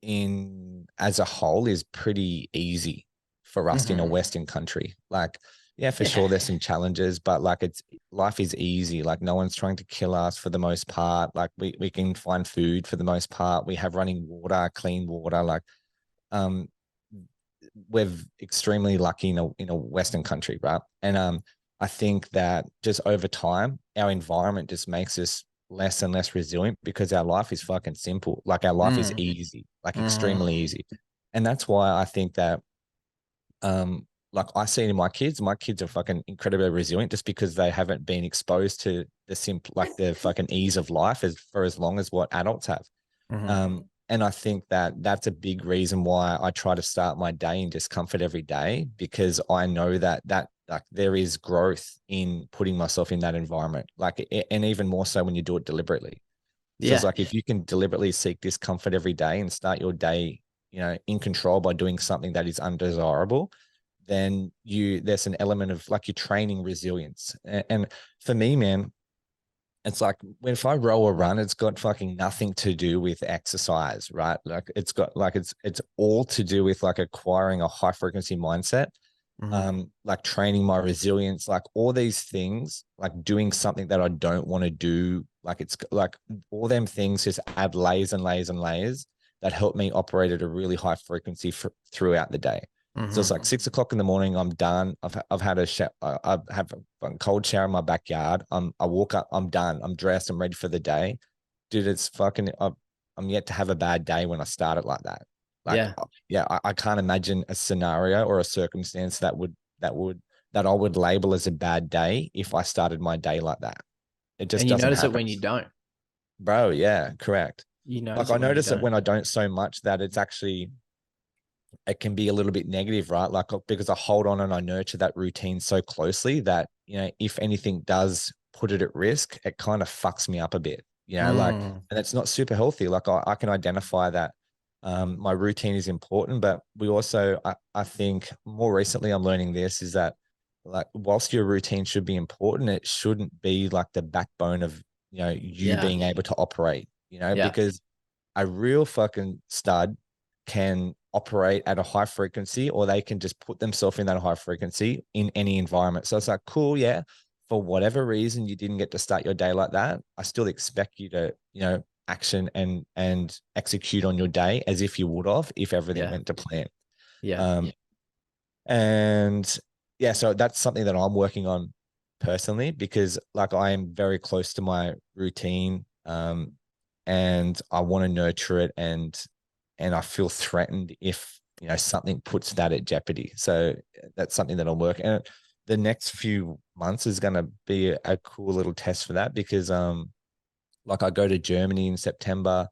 A: in as a whole is pretty easy for us in a
B: Mm-hmm.
A: Western country. Like, yeah, for
B: Yeah.
A: sure, there's some challenges, but like life is easy. Like no one's trying to kill us for the most part. Like we can find food for the most part. We have running water, clean water. Like um we're extremely lucky in a Western country, right? And I think that just over time, our environment just makes us less and less resilient because our life is fucking simple. Like our life is
B: Mm.
A: easy, like
B: Mm.
A: extremely easy. And that's why I think that like I see it in my kids are fucking incredibly resilient just because they haven't been exposed to the fucking ease of life for as long as what adults have.
B: Mm-hmm.
A: And I think that that's a big reason why I try to start my day in discomfort every day, because I know that like there is growth in putting myself in that environment. Like, and even more so when you do it deliberately. So it's
B: Yeah.
A: like if you can deliberately seek discomfort every day and start your day, in control by doing something that is undesirable, then there's an element of like you're training resilience. And for me, man, it's like if I row or run, it's got fucking nothing to do with exercise, right? Like it's got like it's all to do with like acquiring a high frequency mindset,
B: Mm-hmm.
A: like training my resilience, like all these things, like doing something that I don't want to do. Like it's like all them things just add layers and layers and layers that help me operate at a really high frequency throughout the day. So it's
B: Mm-hmm.
A: like 6 o'clock in the morning. I'm done. I've had I have a cold shower in my backyard. I walk up. I'm done. I'm dressed. I'm ready for the day, dude. It's fucking. I'm yet to have a bad day when I start it like that. Like,
B: Yeah.
A: yeah, I can't imagine a scenario or a circumstance that I would label as a bad day if I started my day like that. It just
B: And you
A: doesn't
B: notice it
A: happen,
B: when you don't.
A: bro. Yeah, correct.
B: You
A: Like
B: notice
A: I
B: it when you
A: notice it
B: don't.
A: when I don't so much that it can be a little bit negative, right? Like because I hold on and I nurture that routine so closely that, if anything does put it at risk, it kind of fucks me up a bit, like,
B: Mm.
A: and it's not super healthy. Like I can identify that my routine is important, but we also, I think more recently I'm learning this is that like, whilst your routine should be important, it shouldn't be like the backbone of, you
B: Yeah.
A: being able to operate,
B: Yeah.
A: because a real fucking stud can operate at a high frequency or they can just put themselves in that high frequency in any environment. So it's like, cool, yeah. For whatever reason you didn't get to start your day like that, I still expect you to, action and execute on your day as if you would have if everything
B: Yeah.
A: went to plan.
B: Yeah.
A: Um, and yeah, so that's something that I'm working on personally because like I am very close to my routine. And I want to nurture it and I feel threatened if something puts that at jeopardy. So that's something that I'll work. And the next few months is going to be a cool little test for that because like I go to Germany in September.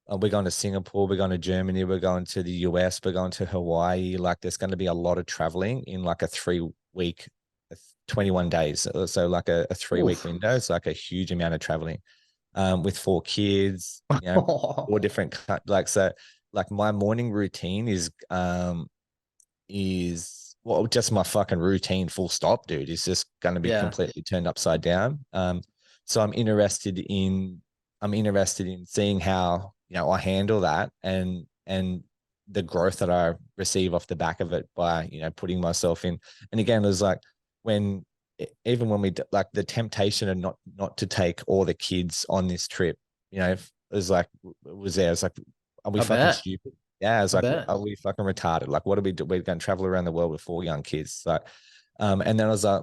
A: we're going to Singapore, we're going to Germany, we're going to the US, we're going to Hawaii. Like there's going to be a lot of traveling in like a 3 week, 21 days. So like a 3 week
B: Oof.
A: window. It's like a huge amount of traveling with 4 kids, you know, 4 different, like, so like my morning routine is well, just my fucking routine, full stop, dude. It's just going to be
B: Yeah.
A: completely turned upside down. So I'm interested in seeing how, you know, I handle that and the growth that I receive off the back of it by, you know, putting myself in. And again, it was like when even when like the temptation of not to take all the kids on this trip, you know, it was like it was there. It's like, are we
B: I
A: fucking
B: bet.
A: stupid? Yeah, it's
B: I
A: like,
B: bet.
A: are we fucking retarded? Like, what do we do? We're going to travel around the world with 4 young kids. Like, and then I was like,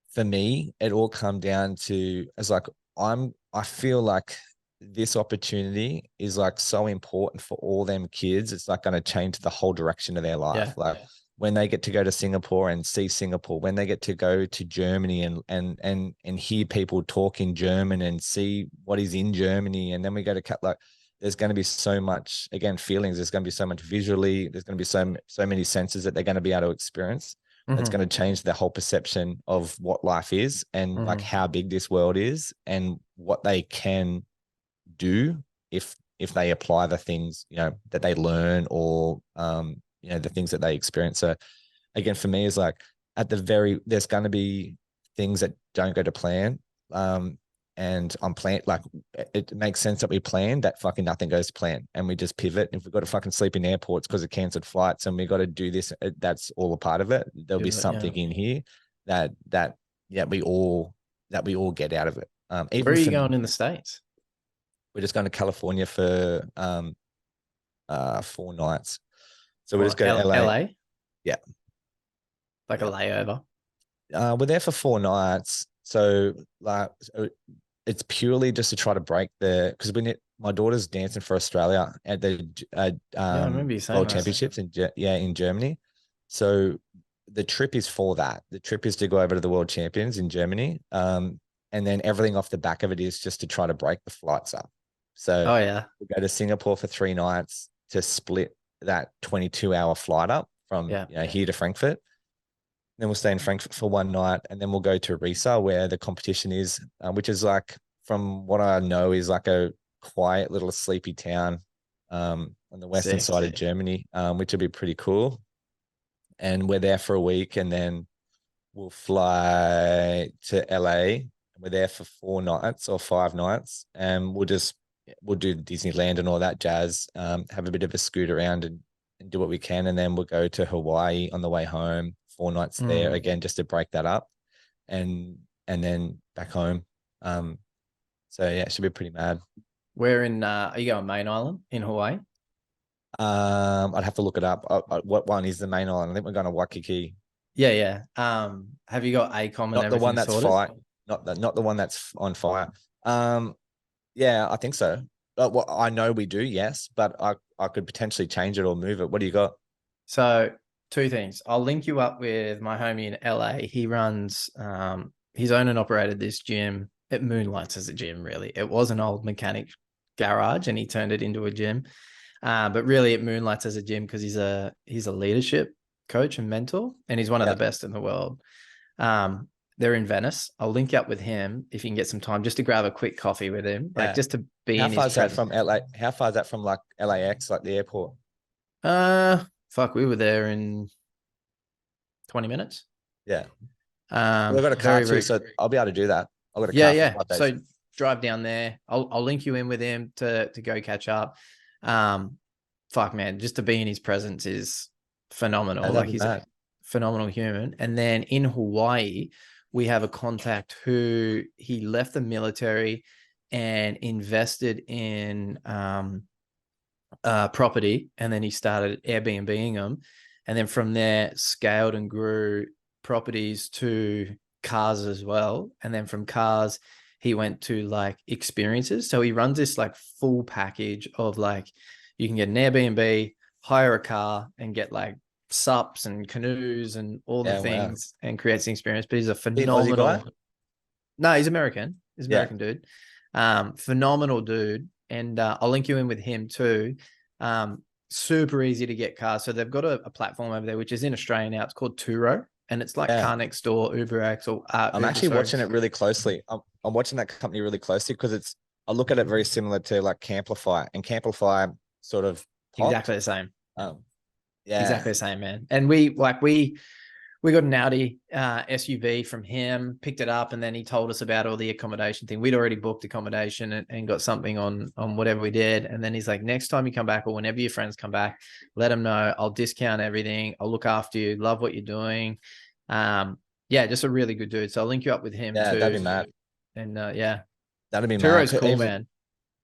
A: for me, it all come down to as like I feel like this opportunity is like so important for all them kids. It's like going to change the whole direction of their life.
B: Yeah.
A: Like when they get to go to Singapore and see Singapore, when they get to go to Germany and hear people talk in German and see what is in Germany, and then we go to cut like there's going to be so much again feelings. There's going to be so much visually. There's going to be so many senses that they're going to be able to experience. That's
B: Hmm.
A: going to change the whole perception of what life is and like
B: Hmm.
A: how big this world is and what they can do if they apply the things, you know, that they learn or you know, the things that they experience. So again, for me is like there's going to be things that don't go to plan. And I'm plan like it makes sense that we plan that fucking nothing goes to plan and we just pivot. If we've got to fucking sleep in airports because of cancelled flights and we got to do this, that's all a part of it. There'll be
B: Yeah.
A: something in here that yeah we all get out of it.
B: Where
A: Even
B: are you
A: for
B: going
A: me,
B: in the States?
A: we're just going to California for 4 nights. So we
B: Or
A: just go to LA.
B: LA?
A: Yeah.
B: Like a
A: Yeah.
B: layover?
A: We're there for 4 nights. So like it's purely just to try to break because my daughter's dancing for Australia at the
B: Yeah, I remember you saying
A: World
B: that.
A: Championships in Germany. So the trip is for that. The trip is to go over to the World Champions in Germany. And then everything off the back of it is just to try to break the flights up. So
B: Oh yeah.
A: we go to Singapore for 3 nights to split that 22-hour flight up from,
B: Yeah.
A: you know, here to Frankfurt. Then we'll stay in Frankfurt for 1 night, and then we'll go to Riesa, where the competition is, which is like, from what I know, is like a quiet little sleepy town on the western
B: Sick.
A: side of Germany, which will be pretty cool. And we're there for a week, and then we'll fly to LA. We're there for 4 nights or 5 nights, and we'll do Disneyland and all that jazz. Have a bit of a scoot around and do what we can, and then we'll go to Hawaii on the way home. 4 nights there
B: Mm.
A: again, just to break that up, and then back home. Um, so yeah, it should be pretty mad.
B: Where in are you going main island in Hawaii?
A: I'd have to look it up. What one is the main island? I think we're going to Waikiki.
B: Yeah, yeah. Have you got ACOM and
A: Not the one
B: everything
A: that's
B: sorted?
A: fire. Not the one that's on fire. Um, yeah, I think so. Well, I know we do, yes, but I could potentially change it or move it. What do you got?
B: So two things. I'll link you up with my homie in LA. He runs he's owned and operated this gym. It moonlights as a gym, really. It was an old mechanic garage and he turned it into a gym. But really it moonlights as a gym because he's a leadership coach and mentor, and he's one of the
A: Yeah,
B: best in the world. They're in Venice. I'll link you up with him if you can get some time just to grab a quick coffee with him, like
A: yeah.
B: just to be
A: How
B: in his
A: far is that
B: presence.
A: from LA? How far is that from like LAX, like the airport?
B: Fuck, we were there in 20 minutes.
A: Yeah. Well, I've got a car
B: Very,
A: too,
B: very,
A: so I'll be able to do that. I've got a
B: yeah,
A: car for
B: yeah.
A: 5 days.
B: So drive down there. I'll link you in with him to go catch up. Um, fuck man, just to be in his presence is phenomenal.
A: And
B: Like
A: that'd be
B: he's a
A: mad.
B: phenomenal human. And then in Hawaii, we have a contact who he left the military and invested in property, and then he started Airbnbing them, and then from there scaled and grew properties to cars as well, and then from cars he went to like experiences. So he runs this like full package of like you can get an Airbnb, hire a car, and get like sups and canoes and all the
A: Yeah, wow.
B: things and creates an experience. But he's a
A: He an Aussie guy?
B: phenomenal. No, he's American. He's an
A: Yeah.
B: American dude. Phenomenal dude. and I'll link you in with him too. Super easy to get cars. So they've got a platform over there, which is in Australia now. It's called Turo, and it's like
A: Yeah.
B: Car Next Door, UberX, or
A: I'm
B: Uber,
A: actually
B: sorry.
A: watching it really closely. I'm watching that company really closely because I look at it very similar to like Camplify, and Camplify sort of popped.
B: Exactly the same.
A: Um, yeah,
B: Exactly the same, man. And we got an Audi SUV from him, picked it up, and then he told us about all the accommodation thing. We'd already booked accommodation and got something on whatever we did. And then he's like, next time you come back, or whenever your friends come back, let them know. I'll discount everything. I'll look after you. Love what you're doing. Yeah, just a really good dude. So I'll link you up with him
A: yeah, that'd
B: too.
A: be mad.
B: And yeah,
A: That'd be mad.
B: Turo's cool,
A: Even
B: man.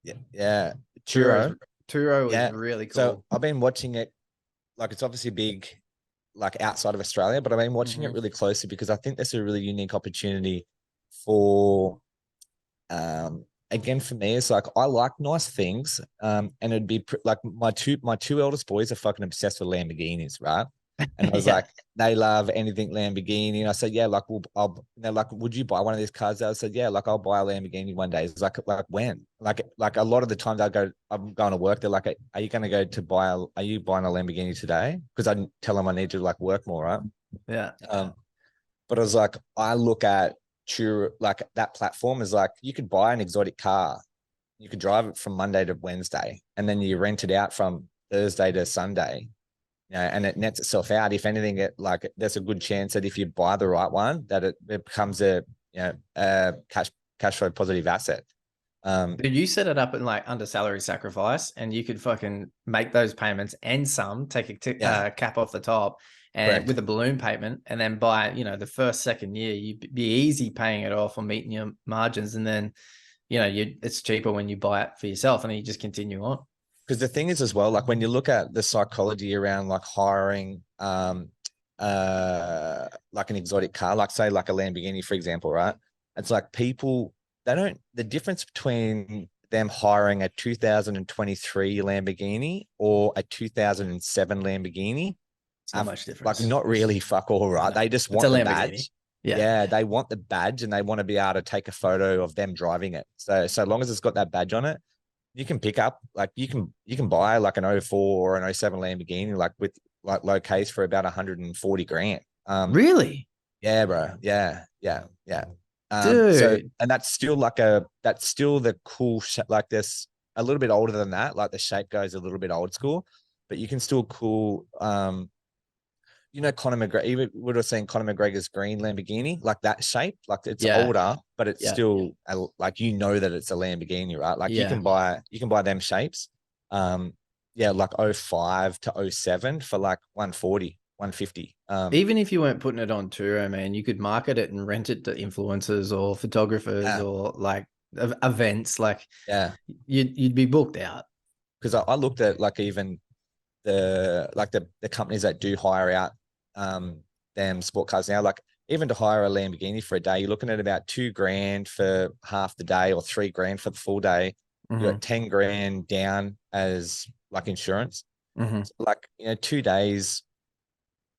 A: yeah, yeah,
B: Turo's
A: Turo.
B: Turo is
A: Yeah.
B: really
A: So
B: cool.
A: I've been watching it. Like it's obviously big, like outside of Australia, but I've been watching it
B: Mm-hmm.
A: really closely because I think there's a really unique opportunity for again for me it's like I like nice things and it'd be like my two eldest boys are fucking obsessed with Lamborghinis, right? And I was
B: Yeah.
A: like, they love anything Lamborghini. And I said, yeah, like, they're like, would you buy one of these cars? I said, yeah, like, I'll buy a Lamborghini one day. It's like when? Like a lot of the times I'm going to work. They're like, are you going to go to are you buying a Lamborghini today? Because I tell them I need to like work more, right?
B: Yeah.
A: Um, but I was like, I look at true, like that platform is like, you could buy an exotic car. You could drive it from Monday to Wednesday, and then you rent it out from Thursday to Sunday, and it nets itself out. If anything, there's a good chance that if you buy the right one, that it becomes a cash flow positive asset.
B: Dude, you set it up in like under salary sacrifice, and you could fucking make those payments and some, take
A: Yeah,
B: cap off the top, and
A: correct.
B: with a balloon payment, and then by the first second year, you'd be easy paying it off or meeting your margins, and then it's cheaper when you buy it for yourself, and then you just continue on.
A: Because the thing is as well, like when you look at the psychology around like hiring, like an exotic car, like say like a Lamborghini, for example, right? It's like people they don't the difference between them hiring a 2023 Lamborghini or a 2007 Lamborghini
B: It's not
A: are
B: much
A: like
B: difference.
A: not really fuck all, right?
B: No,
A: They just
B: it's a
A: want the
B: Lamborghini.
A: badge.
B: Yeah.
A: Yeah, they want the badge and they want to be able to take a photo of them driving it. So long as it's got that badge on it, you can pick up like you can buy like an '04 or an '07 Lamborghini like with like low case for about 140 grand.
B: Really?
A: Yeah, bro. Yeah, yeah, yeah. So
B: Dude.
A: and that's still the cool like this a little bit older than that. Like the shape goes a little bit old school, but you can still cool Conor McGregor, even we would have seen Conor McGregor's green Lamborghini, like that shape, like it's
B: Yeah.
A: older, but it's
B: Yeah.
A: still like that it's a Lamborghini, right? Like
B: Yeah.
A: you can buy them shapes. Yeah, like '05 to '07 for like 140, 150.
B: Even if you weren't putting it on Turo, man, you could market it and rent it to influencers or photographers
A: Yeah,
B: or like events. Like
A: yeah.
B: you'd be booked out.
A: Because I looked at like even the companies that do hire out them sport cars now, like even to hire a Lamborghini for a day, you're looking at about 2 grand for half the day or 3 grand for the full day. You
B: Mm-hmm.
A: got 10 grand down as like insurance.
B: Mm-hmm.
A: So like 2 days,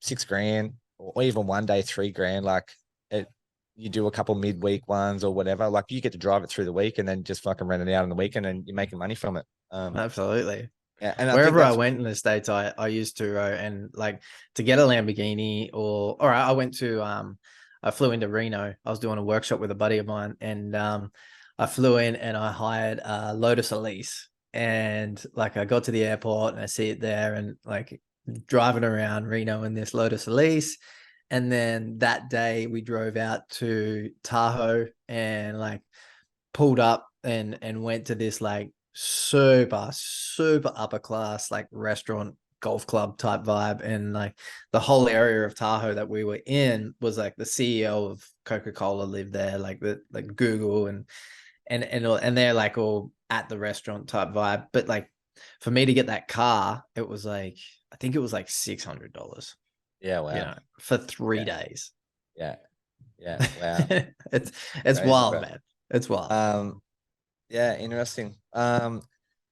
A: 6 grand, or even one day, 3 grand. Like it, you do a couple midweek ones or whatever. Like you get to drive it through the week and then just fucking rent it out on the weekend and you're making money from it.
B: Absolutely.
A: Yeah, and I think
B: Wherever I
A: that's
B: went in the States, I used Turo, and like to get a Lamborghini or all right, I went to I flew into Reno. I was doing a workshop with a buddy of mine, and I flew in and I hired a Lotus Elise. And like I got to the airport and I see it there, and like driving around Reno in this Lotus Elise. And then that day we drove out to Tahoe and like pulled up and went to this like super upper class like restaurant golf club type vibe, and like the whole area of Tahoe that we were in was like the CEO of Coca-Cola lived there, like the like Google and they're like all at the restaurant type vibe. But like for me to get that car, it was like I think it was like $600,
A: yeah, wow.
B: for three
A: Yeah,
B: days.
A: yeah, yeah, wow.
B: It's
A: Crazy,
B: wild,
A: bro.
B: man. It's wild.
A: Yeah, interesting.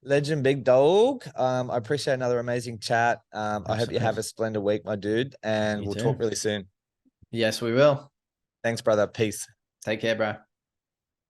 A: Legend Big Dog. I appreciate another amazing chat. I hope you have
B: Absolutely.
A: a splendid week, my dude, and
B: You
A: we'll
B: too.
A: talk really soon.
B: Yes, we will.
A: Thanks, brother. Peace.
B: Take care, bro.